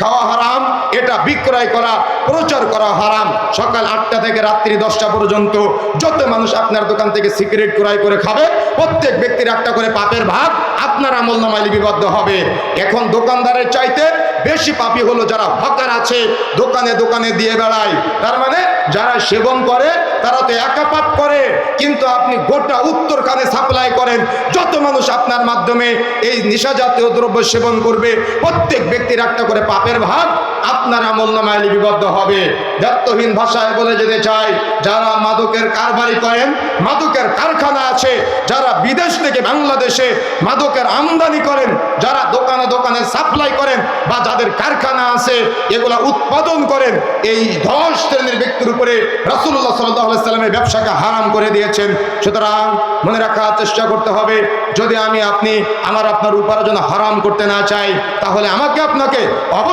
খাওয়া হারাম, এটা বিক্রয় করা প্রচার করা হারাম। সকাল 8টা থেকে রাত্রি 10টা পর্যন্ত যত মানুষ আপনার দোকান থেকে সিগারেট ক্রয় করে খাবে, প্রত্যেক ব্যক্তির একটা করে পাপের ভাগ আপনার আমলনামায় লিপিবদ্ধ হবে। এখন দোকানদারের চাইতে বেশি পাপী হলো যারা হকার আছে, দোকানে দোকানে দিয়ে বেড়ায়। তার মানে যারা সেবন করে তারা তো একা পাপ করে, কিন্তু আপনি গোটা উত্তরখানে সাপ্লাই করেন। যত মানুষ আপনার মাধ্যমে এই নেশা জাতীয় দ্রব্য সেবন করবে, প্রত্যেক ব্যক্তির একটা করে পাপের ভাগ আপনার আমলনামায় লিপিবদ্ধ হবে। দায়িত্বহীন ভাষায় বলে যেতে চাই, যারা মাদকের কারবারি করেন, মাদকের কারখানা আছে, যারা বিদেশ থেকে বাংলাদেশে মাদকের আমদানি করেন, যারা দোকানে দোকানে সাপ্লাই করেন বা যাদের কারখানা আছে এগুলা উৎপাদন করেন, এই 10 শ্রেণীর ব্যক্তির উপরে রাসূলুল্লাহ সাল্লাল্লাহু আলাইহি সাল্লামের ব্যবসাকে হারাম করে দিয়েছেন। সুতরাং মনে রাখার চেষ্টা করতে হবে, যদি আমি আপনি আমার আপনার উপার্জন হারাম করতে না চাই, তাহলে আমাকে আপনাকে